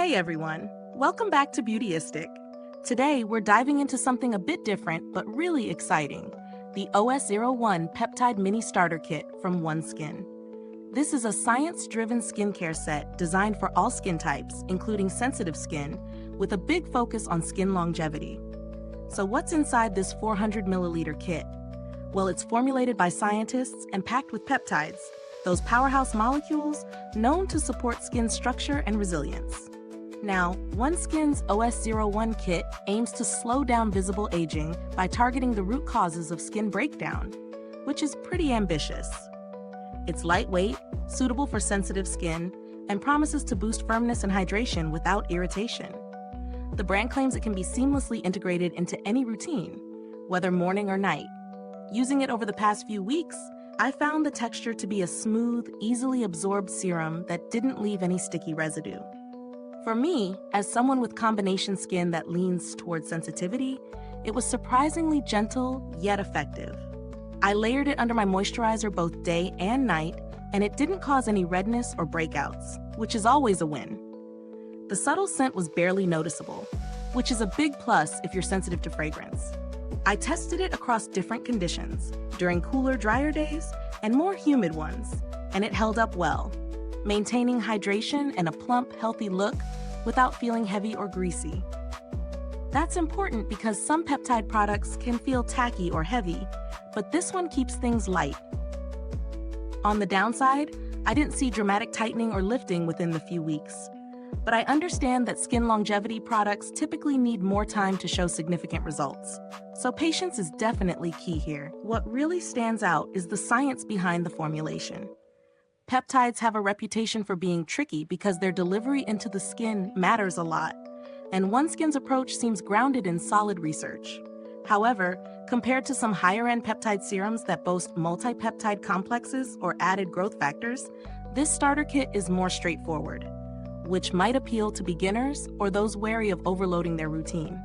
Hey everyone, welcome back to Beautyistic. Today we're diving into something a bit different but really exciting, the OS-01 Peptide Mini Starter Kit from OneSkin. This is a science-driven skincare set designed for all skin types, including sensitive skin, with a big focus on skin longevity. So what's inside this 400 milliliter kit? Well, it's formulated by scientists and packed with peptides, those powerhouse molecules known to support skin structure and resilience. Now, OneSkin's OS-01 kit aims to slow down visible aging by targeting the root causes of skin breakdown, which is pretty ambitious. It's lightweight, suitable for sensitive skin, and promises to boost firmness and hydration without irritation. The brand claims it can be seamlessly integrated into any routine, whether morning or night. Using it over the past few weeks, I found the texture to be a smooth, easily absorbed serum that didn't leave any sticky residue. For me, as someone with combination skin that leans towards sensitivity, it was surprisingly gentle yet effective. I layered it under my moisturizer both day and night, and it didn't cause any redness or breakouts, which is always a win. The subtle scent was barely noticeable, which is a big plus if you're sensitive to fragrance. I tested it across different conditions, during cooler, drier days and more humid ones, and it held up well, maintaining hydration and a plump, healthy look without feeling heavy or greasy. That's important because some peptide products can feel tacky or heavy, but this one keeps things light. On the downside, I didn't see dramatic tightening or lifting within the few weeks, but I understand that skin longevity products typically need more time to show significant results. So patience is definitely key here. What really stands out is the science behind the formulation. Peptides have a reputation for being tricky because their delivery into the skin matters a lot, and OneSkin's approach seems grounded in solid research. However, compared to some higher-end peptide serums that boast multi-peptide complexes or added growth factors, this starter kit is more straightforward, which might appeal to beginners or those wary of overloading their routine.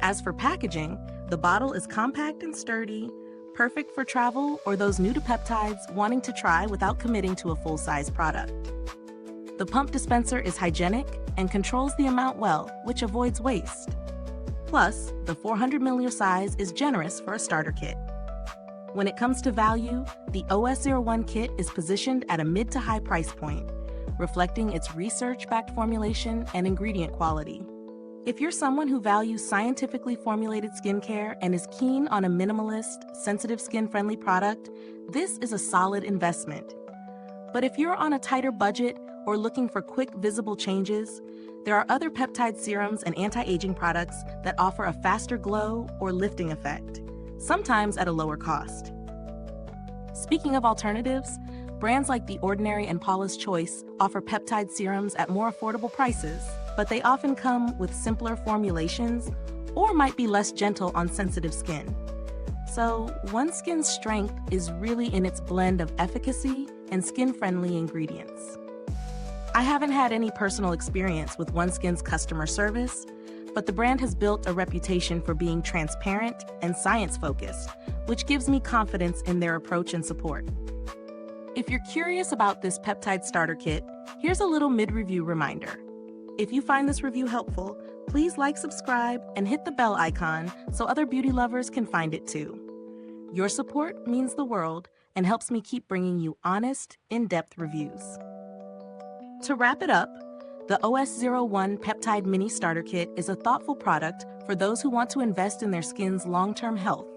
As for packaging, the bottle is compact and sturdy, perfect for travel or those new to peptides wanting to try without committing to a full-size product. The pump dispenser is hygienic and controls the amount well, which avoids waste. Plus, the 400 ml size is generous for a starter kit. When it comes to value, the OS-01 kit is positioned at a mid to high price point, reflecting its research-backed formulation and ingredient quality. If you're someone who values scientifically formulated skincare and is keen on a minimalist, sensitive skin-friendly product, this is a solid investment. But if you're on a tighter budget or looking for quick, visible changes, there are other peptide serums and anti-aging products that offer a faster glow or lifting effect, sometimes at a lower cost. Speaking of alternatives, brands like The Ordinary and Paula's Choice offer peptide serums at more affordable prices, but they often come with simpler formulations or might be less gentle on sensitive skin. So, OneSkin's strength is really in its blend of efficacy and skin-friendly ingredients. I haven't had any personal experience with OneSkin's customer service, but the brand has built a reputation for being transparent and science-focused, which gives me confidence in their approach and support. If you're curious about this peptide starter kit, here's a little mid-review reminder. If you find this review helpful, please like, subscribe, and hit the bell icon so other beauty lovers can find it too. Your support means the world and helps me keep bringing you honest, in-depth reviews. To wrap it up, the OS-01 Peptide Mini Starter Kit is a thoughtful product for those who want to invest in their skin's long-term health,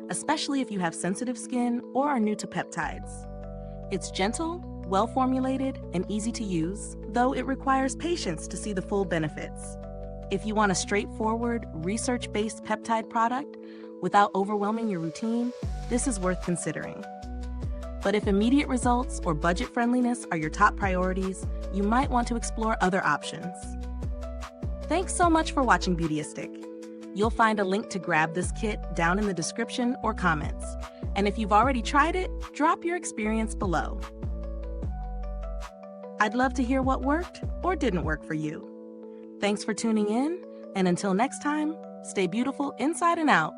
especially if you have sensitive skin or are new to peptides. It's gentle, well-formulated, and easy to use, though it requires patience to see the full benefits. If you want a straightforward, research-based peptide product without overwhelming your routine, this is worth considering. But if immediate results or budget friendliness are your top priorities, you might want to explore other options. Thanks so much for watching Beautyistic. You'll find a link to grab this kit down in the description or comments. And if you've already tried it, drop your experience below. I'd love to hear what worked or didn't work for you. Thanks for tuning in, and until next time, stay beautiful inside and out.